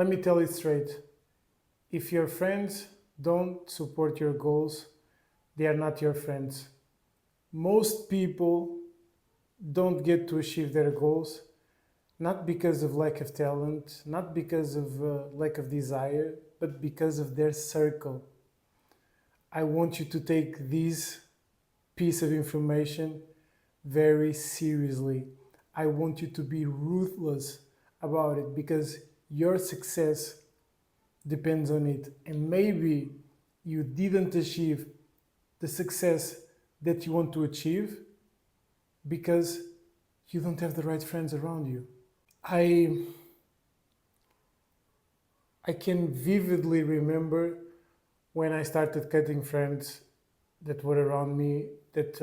Let me tell it straight. If your friends don't support your goals, they are not your friends. Most people don't get to achieve their goals not because of lack of talent, not because of lack of desire, but because of their circle. I want you to take this piece of information very seriously. I want you to be ruthless about it because your success depends on it. And maybe you didn't achieve the success that you want to achieve because you don't have the right friends around you. I I can vividly remember when I started cutting friends that were around me that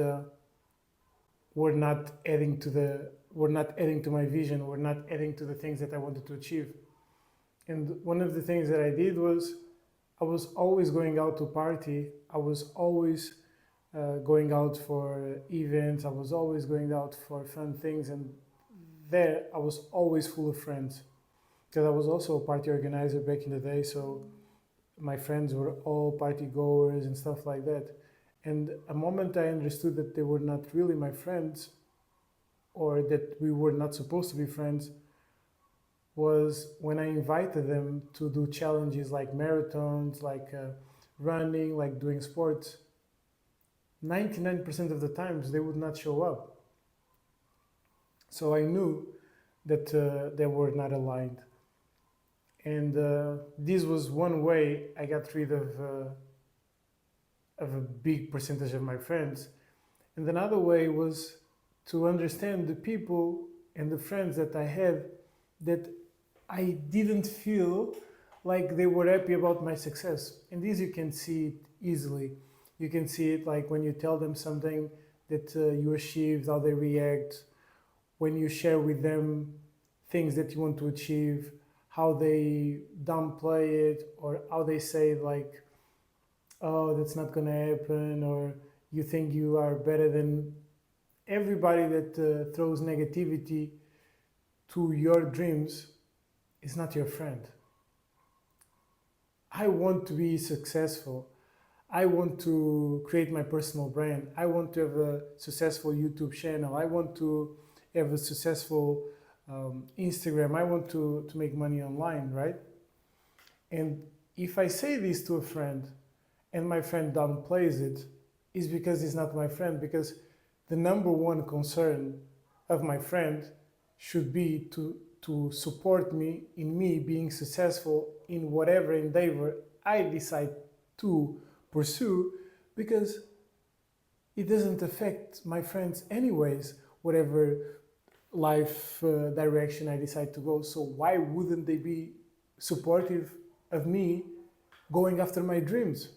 were not adding to my vision, were not adding to the things that I wanted to achieve. And one of the things that I did was I was always going out to party. I was always going out for events. I was always going out for fun things, and there I was always full of friends because I was also a party organizer back in the day. So my friends were all party goers and stuff like that. And a moment I understood that they were not really my friends or that we were not supposed to be friends was when I invited them to do challenges like marathons, like running, like doing sports. 99% of the times they would not show up. So I knew that they were not aligned. And this was one way I got rid of a big percentage of my friends. And another way was to understand the people and the friends that I had that I didn't feel like they were happy about my success. And this you can see it easily. You can see it like when you tell them something that you achieved, how they react, when you share with them things that you want to achieve, how they downplay it, or how they say like, oh, that's not gonna happen, or you think you are better than everybody that throws negativity to your dreams is not your friend. I want to be successful. I want to create my personal brand. I want to have a successful YouTube channel. I want to have a successful Instagram. I want to make money online, right? And if I say this to a friend and my friend downplays it, is because he's not my friend. Because the number one concern of my friend should be to support me in me being successful in whatever endeavor I decide to pursue, because it doesn't affect my friends anyways, whatever life direction I decide to go. So why wouldn't they be supportive of me going after my dreams?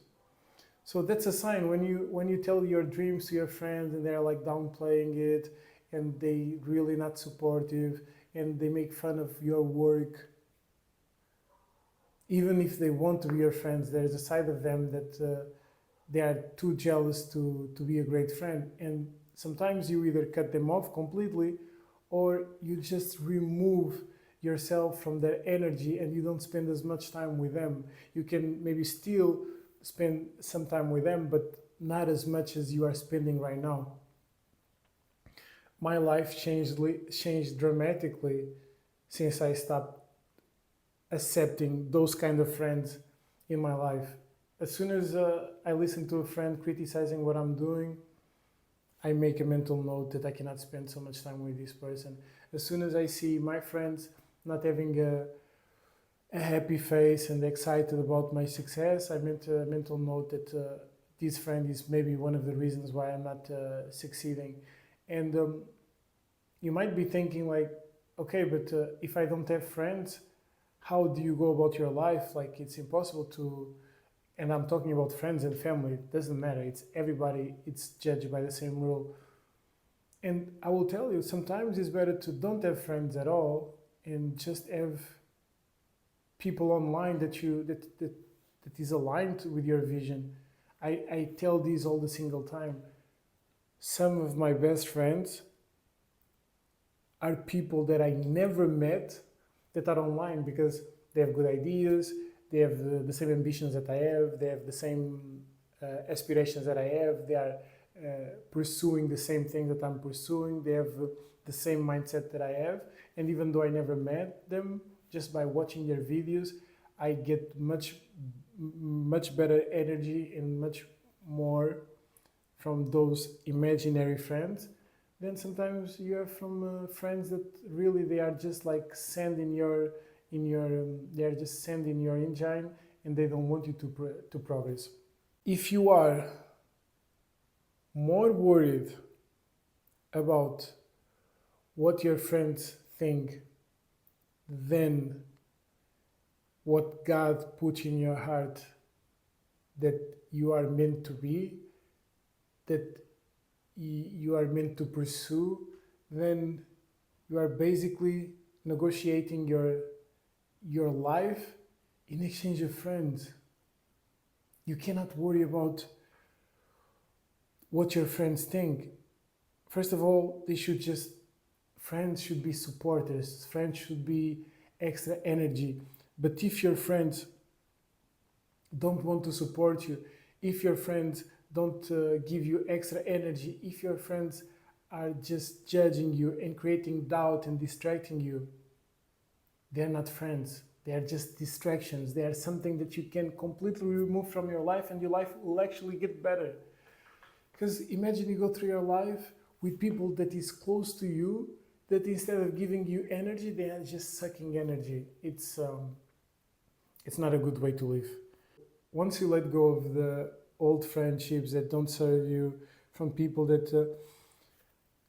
So that's a sign when you tell your dreams to your friends and they're like downplaying it and they really not supportive and they make fun of your work. Even if they want to be your friends, there's a side of them that they are too jealous to be a great friend. And sometimes you either cut them off completely or you just remove yourself from their energy and you don't spend as much time with them. You can maybe still spend some time with them, but not as much as you are spending right now. My life changed dramatically since I stopped accepting those kind of friends in my life. As soon as I listen to a friend criticizing what I'm doing, I make a mental note that I cannot spend so much time with this person. As soon as I see my friends not having a happy face and excited about my success, I make a mental note that this friend is maybe one of the reasons why I'm not succeeding. And you might be thinking like, okay, but if I don't have friends, how do you go about your life? Like it's impossible to, and I'm talking about friends and family, it doesn't matter. It's everybody, it's judged by the same rule. And I will tell you, sometimes it's better to don't have friends at all and just have people online that is aligned with your vision. I tell this all the single time. Some of my best friends are people that I never met that are online because they have good ideas, they have the same ambitions that I have, they have the same aspirations that I have, they are pursuing the same thing that I'm pursuing, they have the same mindset that I have, and even though I never met them, just by watching their videos, I get much better energy and much more from those imaginary friends than sometimes you have from friends that really they are just like sand in your they are just sand in your engine, and they don't want you to progress. If you are more worried about what your friends think than what God put in your heart that you are meant to be, that you are meant to pursue, then you are basically negotiating your life in exchange of friends. You cannot worry about what your friends think. First of all, friends should be supporters, friends should be extra energy. But if your friends don't want to support you, if your friends don't give you extra energy, if your friends are just judging you and creating doubt and distracting you, they're not friends. They are just distractions. They are something that you can completely remove from your life, and your life will actually get better. Because imagine you go through your life with people that is close to you, that instead of giving you energy, they are just sucking energy. It's not a good way to live. Once you let go of the old friendships that don't serve you, from people that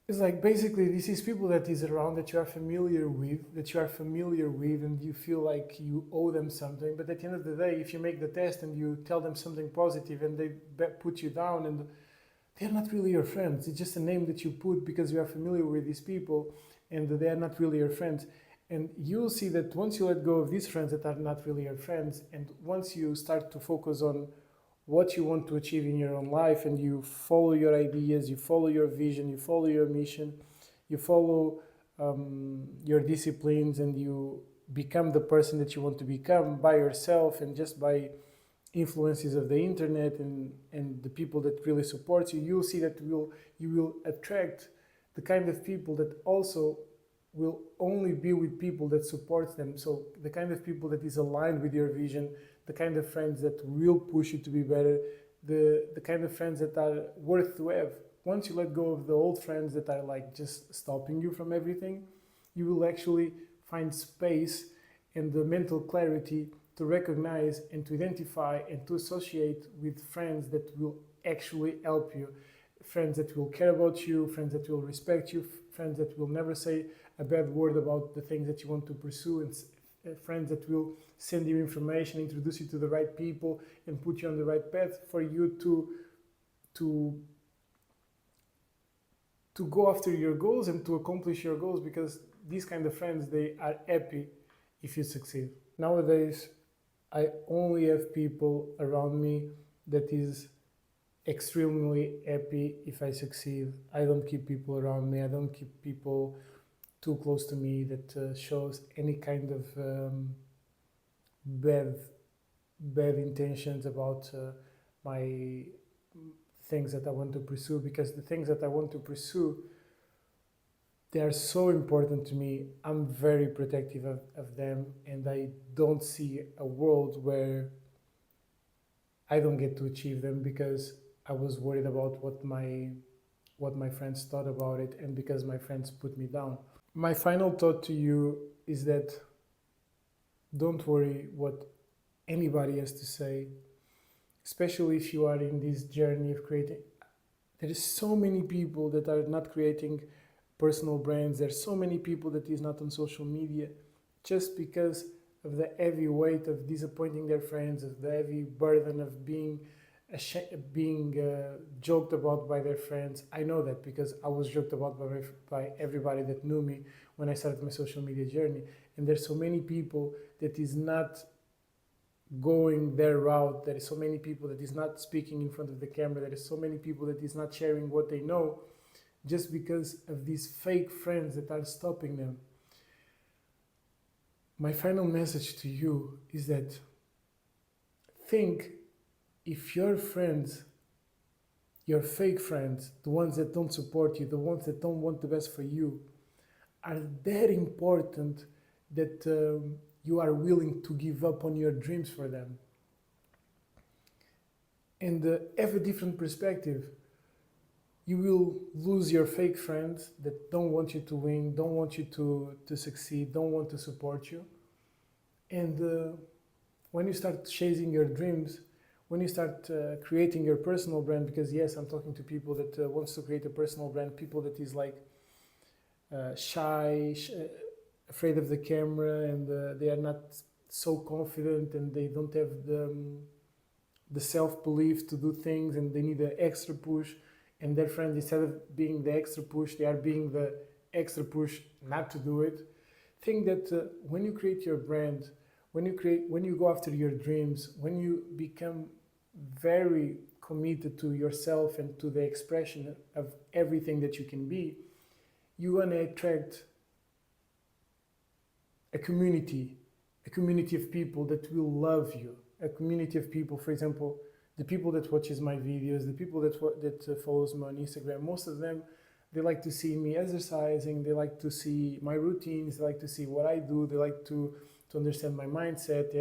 it's like basically this is people that is around that you are familiar with, and you feel like you owe them something. But at the end of the day, if you make the test and you tell them something positive and they put you down, and they're not really your friends. It's just a name that you put because you are familiar with these people, and they are not really your friends. And you'll see that once you let go of these friends that are not really your friends, and once you start to focus on what you want to achieve in your own life, and you follow your ideas, you follow your vision, you follow your mission, you follow your disciplines, and you become the person that you want to become by yourself and just by influences of the internet and the people that really support you, you'll see that you will attract the kind of people that also will only be with people that support them. So the kind of people that is aligned with your vision, the kind of friends that will push you to be better, the kind of friends that are worth to have. Once you let go of the old friends that are like just stopping you from everything, you will actually find space and the mental clarity to recognize and to identify and to associate with friends that will actually help you, friends that will care about you, friends that will respect you, friends that will never say a bad word about the things that you want to pursue, and friends that will send you information, introduce you to the right people, and put you on the right path for you to go after your goals and to accomplish your goals, because these kind of friends, they are happy if you succeed. Nowadays, I only have people around me that is extremely happy if I succeed. I don't keep people around me. I don't keep people too close to me that shows any kind of bad intentions about my things that I want to pursue, because the things that I want to pursue, they are so important to me. I'm very protective of them, and I don't see a world where I don't get to achieve them because I was worried about what my friends thought about it, and because my friends put me down. My final thought to you is that don't worry what anybody has to say, especially if you are in this journey of creating. There is so many people that are not creating personal brands. There's so many people that is not on social media just because of the heavy weight of disappointing their friends, of the heavy burden of being joked about by their friends. I know that because I was joked about by everybody that knew me when I started my social media journey. And there's so many people that is not going their route. There is so many people that is not speaking in front of the camera. There is so many people that is not sharing what they know just because of these fake friends that are stopping them. My final message to you is that think if your friends, your fake friends, the ones that don't support you, the ones that don't want the best for you, are that important that you are willing to give up on your dreams for them. And have a different perspective. You will lose your fake friends that don't want you to win, don't want you to succeed, don't want to support you. And when you start chasing your dreams, when you start creating your personal brand, because yes, I'm talking to people that wants to create a personal brand, people that is like shy, afraid of the camera, and they are not so confident, and they don't have the self-belief to do things, and they need an extra push, and their friends, instead of being the extra push, they are being the extra push not to do it. Think that when you create your brand, when you go after your dreams, when you become very committed to yourself and to the expression of everything that you can be, you want to attract a community of people that will love you, a community of people. For example, the people that watches my videos, the people that follows me on Instagram, most of them, they like to see me exercising, they like to see my routines, they like to see what I do, they like to understand my mindset,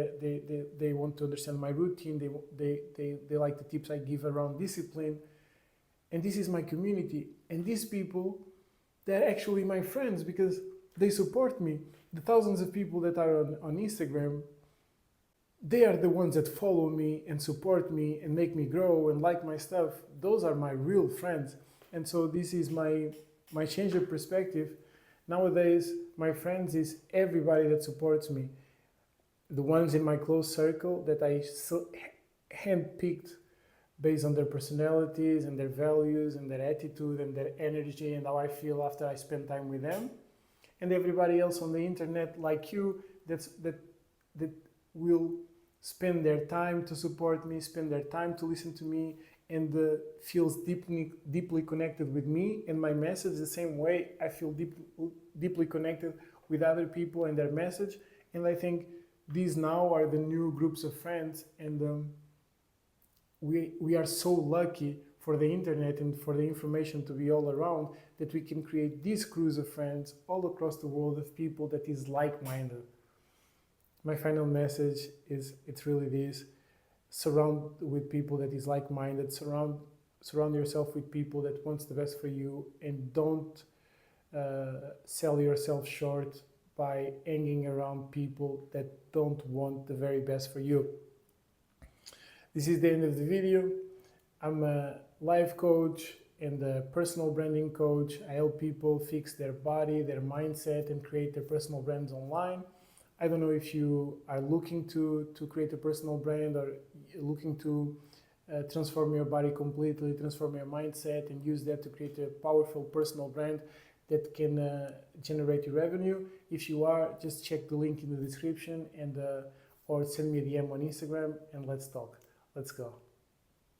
they want to understand my routine, they like the tips I give around discipline. And this is my community. And these people, they're actually my friends because they support me. The thousands of people that are on Instagram, they are the ones that follow me and support me and make me grow and like my stuff. Those are my real friends. And so this is my change of perspective. Nowadays, my friends is everybody that supports me. The ones in my close circle that I handpicked based on their personalities and their values and their attitude and their energy and how I feel after I spend time with them. And everybody else on the internet like you that will spend their time to support me, spend their time to listen to me, and feels deeply connected with me and my message the same way I feel deeply connected with other people and their message. And I think these now are the new groups of friends, and we are so lucky for the internet and for the information to be all around that we can create these crews of friends all across the world of people that is like-minded. My final message is, it's really this: surround with people that is like-minded, surround yourself with people that wants the best for you, and don't sell yourself short by hanging around people that don't want the very best for you. This is the end of the video. I'm a life coach and a personal branding coach. I help people fix their body, their mindset, and create their personal brands online. I don't know if you are looking to create a personal brand, or looking to transform your body completely, transform your mindset, and use that to create a powerful personal brand that can generate your revenue. If you are, just check the link in the description, and or send me a DM on Instagram and let's talk. Let's go.